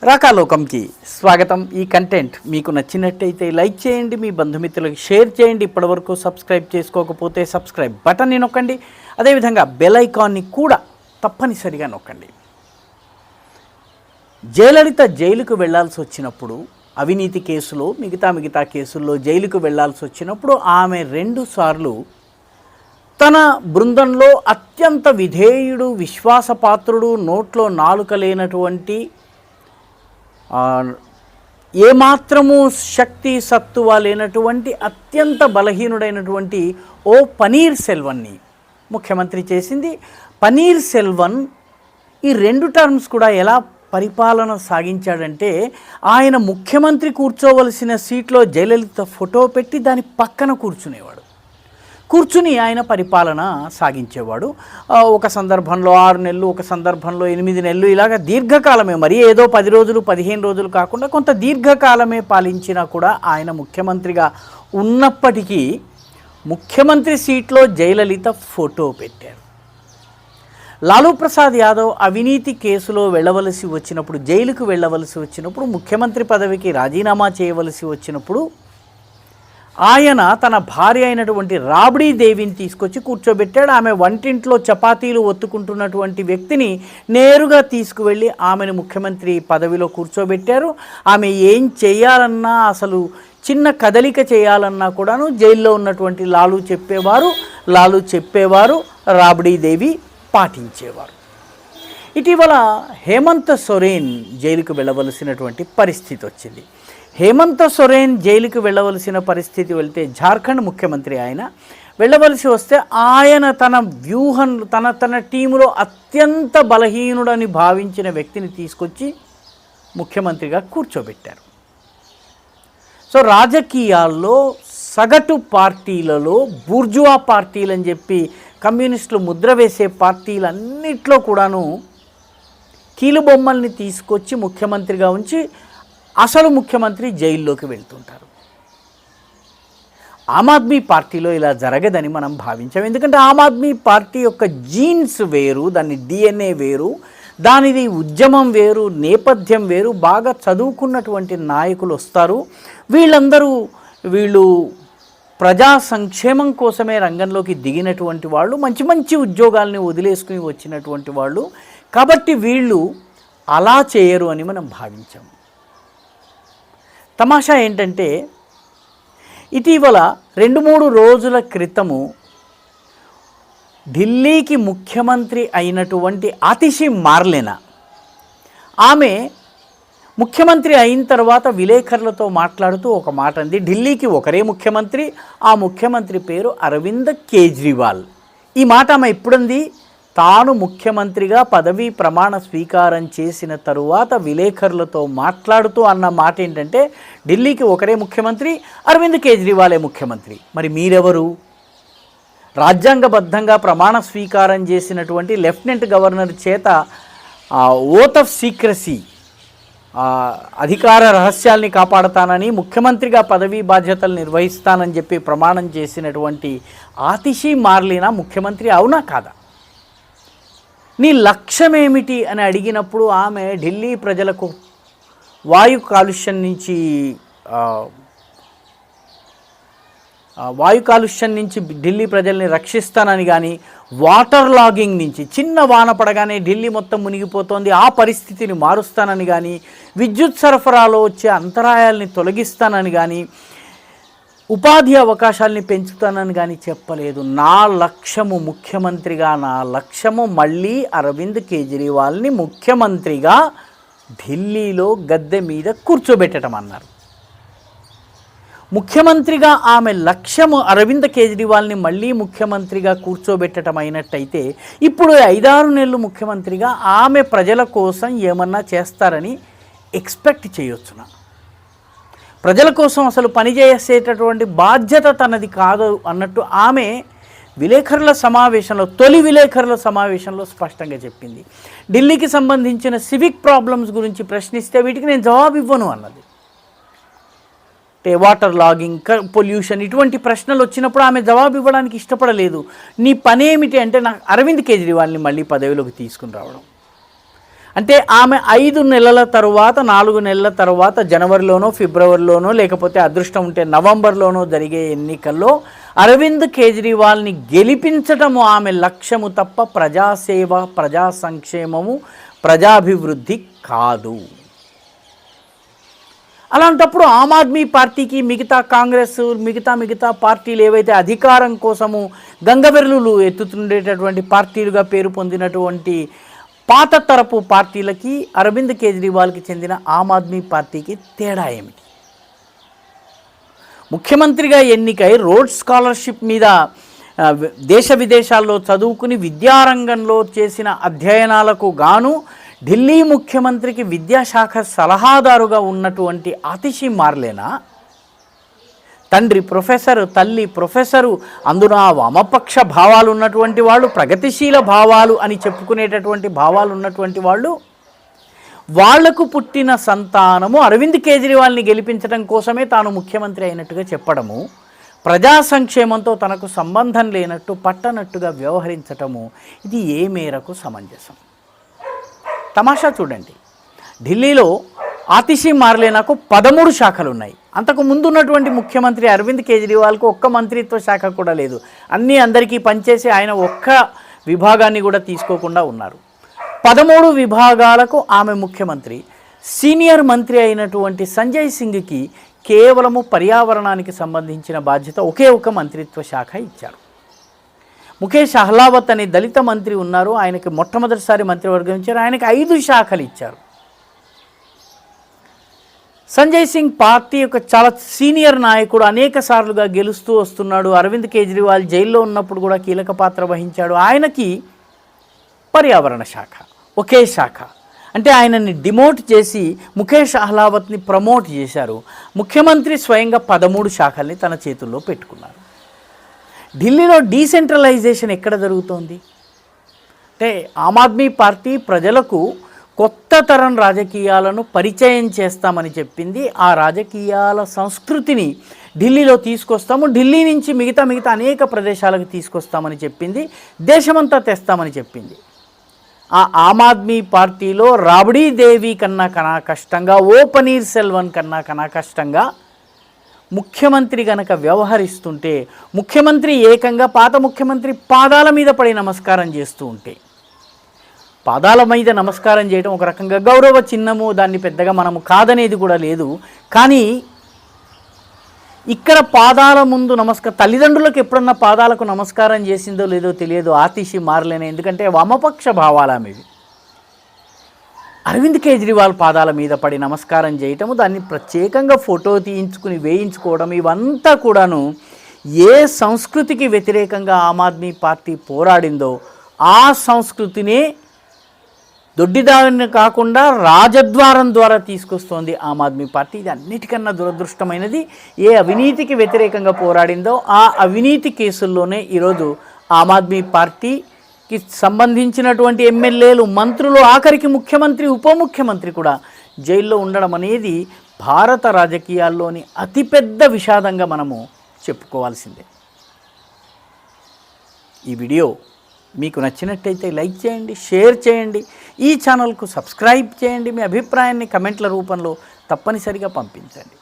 రాకాలోకంకి స్వాగతం. ఈ కంటెంట్ మీకు నచ్చినట్టయితే లైక్ చేయండి, మీ బంధుమిత్రులకు షేర్ చేయండి. ఇప్పటివరకు సబ్స్క్రైబ్ చేసుకోకపోతే సబ్స్క్రైబ్ బటన్ని నొక్కండి. అదేవిధంగా బెల్ ఐకాన్ని కూడా తప్పనిసరిగా నొక్కండి. జయలలిత జైలుకు వెళ్లాల్సి వచ్చినప్పుడు, అవినీతి కేసులో మిగతా కేసుల్లో జైలుకు వెళ్లాల్సి వచ్చినప్పుడు ఆమె 2 సార్లు తన బృందంలో అత్యంత విధేయుడు, విశ్వాసపాత్రుడు, నోట్లో నాలుక లేనటువంటి, ఏమాత్రము శక్తి సత్తువ లేనటువంటి అత్యంత బలహీనుడైనటువంటి ఓ పన్నీర్ సెల్వన్ని ముఖ్యమంత్రి చేసింది. పన్నీర్ సెల్వన్ ఈ 2 టర్మ్స్ కూడా ఎలా పరిపాలన సాగించాడంటే, ఆయన ముఖ్యమంత్రి కూర్చోవలసిన సీట్లో జయలలిత ఫోటో పెట్టి దాని పక్కన కూర్చుని ఆయన పరిపాలన సాగించేవాడు. ఒక సందర్భంలో 6 నెలలు, ఒక సందర్భంలో 8 నెలలు, ఇలాగ దీర్ఘకాలమే, మరి ఏదో 10 రోజులు 15 రోజులు కాకుండా కొంత దీర్ఘకాలమే పాలించినా కూడా ఆయన ముఖ్యమంత్రిగా ఉన్నప్పటికీ ముఖ్యమంత్రి సీట్లో జయలలిత ఫోటో పెట్టారు. లాలూ ప్రసాద్ యాదవ్ అవినీతి కేసులో వెళ్ళవలసి వచ్చినప్పుడు, జైలుకు వెళ్ళవలసి వచ్చినప్పుడు, ముఖ్యమంత్రి పదవికి రాజీనామా చేయవలసి వచ్చినప్పుడు ఆయన తన భార్య అయినటువంటి రాబ్డీ దేవిని తీసుకొచ్చి కూర్చోబెట్టాడు. ఆమె వంటింట్లో చపాతీలు ఒత్తుకుంటున్నటువంటి వ్యక్తిని నేరుగా తీసుకువెళ్ళి ఆమెను ముఖ్యమంత్రి పదవిలో కూర్చోబెట్టారు. ఆమె ఏం చేయాలన్నా, అసలు చిన్న కదలిక చేయాలన్నా కూడాను జైల్లో ఉన్నటువంటి లాలూ చెప్పేవారు, రాబ్డీ దేవి పాటించేవారు. ఇటీవల హేమంత్ సోరెన్ జైలుకు వెళ్ళవలసినటువంటి పరిస్థితి వచ్చింది. హేమంత్ సోరెన్ జైలుకు వెళ్ళవలసిన పరిస్థితి వెళ్తే, జార్ఖండ్ ముఖ్యమంత్రి ఆయన వెళ్ళవలసి వస్తే, ఆయన తన వ్యూహం తన టీములో అత్యంత బలహీనుడని భావించిన వ్యక్తిని తీసుకొచ్చి ముఖ్యమంత్రిగా కూర్చోబెట్టారు. సో రాజకీయాల్లో సగటు పార్టీలలో బూర్జువా పార్టీలు అని చెప్పి కమ్యూనిస్టులు ముద్ర వేసే పార్టీలన్నిట్లో కూడాను కీలుబొమ్మల్ని తీసుకొచ్చి ముఖ్యమంత్రిగా ఉంచి అసలు ముఖ్యమంత్రి జైల్లోకి వెళ్తుంటారు. ఆమ్ ఆద్మీ పార్టీలో ఇలా జరగదని మనం భావించాం. ఎందుకంటే ఆమ్ ఆద్మీ పార్టీ యొక్క జీన్స్ వేరు, దాని డిఎన్ఏ వేరు, దానిది ఉద్యమం వేరు, నేపథ్యం వేరు. బాగా చదువుకున్నటువంటి నాయకులు వస్తారు. వీళ్ళు ప్రజా సంక్షేమం కోసమే రంగంలోకి దిగినటువంటి వాళ్ళు, మంచి ఉద్యోగాల్ని వదిలేసుకుని వచ్చినటువంటి వాళ్ళు. కాబట్టి వీళ్ళు అలా చేయరు అని మనం భావించాం. తమాషా ఏంటంటే, ఇటీవల 2-3 రోజుల క్రితము ఢిల్లీకి ముఖ్యమంత్రి అయినటువంటి ఆతిషి మార్లెనా, ఆమె ముఖ్యమంత్రి అయిన తర్వాత విలేకరులతో మాట్లాడుతూ ఒక మాట అంది. ఢిల్లీకి ఒకరే ముఖ్యమంత్రి, ఆ ముఖ్యమంత్రి పేరు అరవింద్ కేజ్రీవాల్. ఈ మాట ఆమె ఎప్పుడంది? తాను ముఖ్యమంత్రిగా పదవీ ప్రమాణ స్వీకారం చేసిన తరువాత విలేకరులతో మాట్లాడుతూ అన్న మాట ఏంటంటే, ఢిల్లీకి ఒకరే ముఖ్యమంత్రి, అరవింద్ కేజ్రీవాలే ముఖ్యమంత్రి. మరి మీరెవరు? రాజ్యాంగబద్ధంగా ప్రమాణ స్వీకారం చేసినటువంటి లెఫ్టినెంట్ గవర్నర్ చేత ఓత్ ఆఫ్ సీక్రసీ, అధికార రహస్యాల్ని కాపాడతానని, ముఖ్యమంత్రిగా పదవీ బాధ్యతలు నిర్వహిస్తానని చెప్పి ప్రమాణం చేసినటువంటి ఆతిషి మార్లెనా ముఖ్యమంత్రి అవునా కాదా? నీ లక్ష్యం ఏమిటి అని అడిగినప్పుడు ఆమె ఢిల్లీ ప్రజలకు వాయు కాలుష్యం నుంచి ఢిల్లీ ప్రజల్ని రక్షిస్తానని కానీ, వాటర్ లాగింగ్ నుంచి, చిన్న వాన పడగానే ఢిల్లీ మొత్తం మునిగిపోతోంది, ఆ పరిస్థితిని మారుస్తానని కానీ, విద్యుత్ సరఫరాలో వచ్చే అంతరాయాల్ని తొలగిస్తానని కానీ, ఉపాధి అవకాశాలని పెంచుతానని కానీ చెప్పలేదు. నా లక్ష్యము ముఖ్యమంత్రిగా, నా లక్ష్యము మళ్ళీ అరవింద్ కేజ్రీవాల్ని ముఖ్యమంత్రిగా ఢిల్లీలో గద్దె మీద కూర్చోబెట్టడం అన్నారు. ముఖ్యమంత్రిగా ఆమె లక్ష్యము అరవింద్ కేజ్రీవాల్ని మళ్ళీ ముఖ్యమంత్రిగా కూర్చోబెట్టడం అయినట్టయితే, ఇప్పుడు 5-6 నెలలు ముఖ్యమంత్రిగా ఆమె ప్రజల కోసం ఏమన్నా చేస్తారని ఎక్స్పెక్ట్ చేయొచ్చునా? ప్రజల కోసం అసలు పనిచేసేటటువంటి బాధ్యత తనది కాదు అన్నట్టు ఆమె తొలి విలేకరుల సమావేశంలో స్పష్టంగా చెప్పింది. ఢిల్లీకి సంబంధించిన సివిక్ ప్రాబ్లమ్స్ గురించి ప్రశ్నిస్తే వీటికి నేను జవాబు ఇవ్వను అన్నది. వాటర్ లాగింగ్, పొల్యూషన్, ఇటువంటి ప్రశ్నలు వచ్చినప్పుడు ఆమె జవాబు ఇవ్వడానికి ఇష్టపడలేదు. నీ పనేమిటి అంటే, నాకు అరవింద్ కేజ్రీవాల్ని మళ్ళీ పదవిలోకి తీసుకుని రావడం. అంటే ఆమె 5 నెలల తరువాత 4 నెలల తరువాత జనవరిలోనో ఫిబ్రవరిలోనో లేకపోతే అదృష్టం ఉంటే నవంబర్లోనో జరిగే ఎన్నికల్లో అరవింద్ కేజ్రీవాల్ని గెలిపించటము ఆమె లక్ష్యము తప్ప ప్రజాసేవ, ప్రజా సంక్షేమము, ప్రజాభివృద్ధి కాదు. అలాంటప్పుడు ఆమ్ ఆద్మీ పార్టీకి మిగతా కాంగ్రెస్ మిగతా పార్టీలు ఏవైతే అధికారం కోసము గంగవెర్రులు ఎత్తుతుండేటటువంటి పార్టీలుగా పేరు పొందినటువంటి పాత తరపు పార్టీలకి అరవింద్ కేజ్రీవాల్కి చెందిన ఆమ్ ఆద్మీ పార్టీకి తేడా ఏమిటి? ముఖ్యమంత్రిగా ఎన్నికై రోడ్ స్కాలర్షిప్ మీద దేశ విదేశాల్లో చదువుకుని విద్యారంగంలో చేసిన అధ్యయనాలకు గాను ఢిల్లీ ముఖ్యమంత్రికి విద్యాశాఖ సలహాదారుగా ఉన్నటువంటి ఆతిషి మార్లేనా, తండ్రి ప్రొఫెసరు, తల్లి ప్రొఫెసరు, అందున వామపక్ష భావాలు ఉన్నటువంటి వాళ్ళు, ప్రగతిశీల భావాలు అని చెప్పుకునేటటువంటి భావాలు ఉన్నటువంటి వాళ్ళు, వాళ్లకు పుట్టిన సంతానము అరవింద్ కేజ్రీవాల్ని గెలిపించడం కోసమే తాను ముఖ్యమంత్రి అయినట్టుగా చెప్పడము, ప్రజా సంక్షేమంతో తనకు సంబంధం లేనట్టు పట్టనట్టుగా వ్యవహరించటము, ఇది ఏ మేరకు సమంజసం? తమాషా చూడండి, ఢిల్లీలో ఆతిషి మార్లేనాకు 13 శాఖలు ఉన్నాయి. అంతకు ముందు ఉన్నటువంటి ముఖ్యమంత్రి అరవింద్ కేజ్రీవాల్కు ఒక్క మంత్రిత్వ శాఖ కూడా లేదు. అందరికీ పనిచేసి ఆయన ఒక్క విభాగాన్ని కూడా తీసుకోకుండా ఉన్నారు. 13 విభాగాలకు ఆమె ముఖ్యమంత్రి. సీనియర్ మంత్రి అయినటువంటి సంజయ్ సింగ్కి కేవలము పర్యావరణానికి సంబంధించిన బాధ్యత ఒకే ఒక మంత్రిత్వ శాఖ ఇచ్చారు. ముఖేష్ అహ్లావత్ అనే దళిత మంత్రి ఉన్నారు, ఆయనకి మొట్టమొదటిసారి మంత్రివర్గం ఇచ్చారు, ఆయనకి 5 శాఖలు ఇచ్చారు. సంజయ్ సింగ్ పార్టీ యొక్క చాలా సీనియర్ నాయకుడు, అనేక సార్లుగా గెలుస్తూ వస్తున్నాడు. అరవింద్ కేజ్రీవాల్ జైల్లో ఉన్నప్పుడు కూడా కీలక పాత్ర వహించాడు. ఆయనకి పర్యావరణ శాఖ ఒకే శాఖ. అంటే ఆయనని డిమోట్ చేసి ముఖేష్ అహ్లావత్ని ప్రమోట్ చేశారు. ముఖ్యమంత్రి స్వయంగా 13 శాఖల్ని తన చేతుల్లో పెట్టుకున్నారు. ఢిల్లీలో డీసెంట్రలైజేషన్ ఎక్కడ జరుగుతోంది అంటే ఆమ్ ఆద్మీ పార్టీ ప్రజలకు కొత్త తరం రాజకీయాలను పరిచయం చేస్తామని చెప్పింది. ఆ రాజకీయాల సంస్కృతిని ఢిల్లీలో తీసుకొస్తాము, ఢిల్లీ నుంచి మిగతా అనేక ప్రదేశాలకు తీసుకొస్తామని చెప్పింది, దేశమంతా తెస్తామని చెప్పింది. ఆ ఆమ్ ఆద్మీ పార్టీలో రాబడీ దేవి కన్నా కష్టంగా, ఓ పనీర్ సెల్వన్ కన్నా కష్టంగా ముఖ్యమంత్రి గనక వ్యవహరిస్తుంటే, ముఖ్యమంత్రి ఏకంగా పాత ముఖ్యమంత్రి పాదాల మీద పడి నమస్కారం చేస్తూ ఉంటే, పాదాల మీద నమస్కారం చేయడం ఒక రకంగా గౌరవ చిహ్నము, దాన్ని పెద్దగా మనము కాదనేది కూడా లేదు. కానీ ఇక్కడ పాదాల ముందు తల్లిదండ్రులకు ఎప్పుడన్నా పాదాలకు నమస్కారం చేసిందో లేదో తెలియదు ఆతిషి మార్లేనే, ఎందుకంటే వామపక్ష భావాలు ఆమెవి. అరవింద్ కేజ్రీవాల్ పాదాల మీద పడి నమస్కారం చేయటము, దాన్ని ప్రత్యేకంగా ఫోటో తీయించుకుని వేయించుకోవడం, ఇవంతా కూడాను ఏ సంస్కృతికి వ్యతిరేకంగా ఆమ్ ఆద్మీ పార్టీ పోరాడిందో ఆ సంస్కృతినే దొడ్డిదారిని కాకుండా రాజద్వారం ద్వారా తీసుకొస్తోంది ఆమ్ ఆద్మీ పార్టీ. ఇది అన్నిటికన్నా దురదృష్టమైనది. ఏ అవినీతికి వ్యతిరేకంగా పోరాడిందో ఆ అవినీతి కేసుల్లోనే ఈరోజు ఆమ్ ఆద్మీ పార్టీకి సంబంధించినటువంటి ఎమ్మెల్యేలు, మంత్రులు, ఆఖరికి ముఖ్యమంత్రి, ఉప ముఖ్యమంత్రి కూడా జైల్లో ఉండడం అనేది భారత రాజకీయాల్లోని అతిపెద్ద విషాదంగా మనము చెప్పుకోవాల్సిందే. ఈ వీడియో మీకు నచ్చినట్టయితే లైక్ చేయండి, షేర్ చేయండి, ఈ ఛానల్కు సబ్స్క్రైబ్ చేయండి. మీ అభిప్రాయాన్ని కమెంట్ల రూపంలో తప్పనిసరిగా పంపించండి.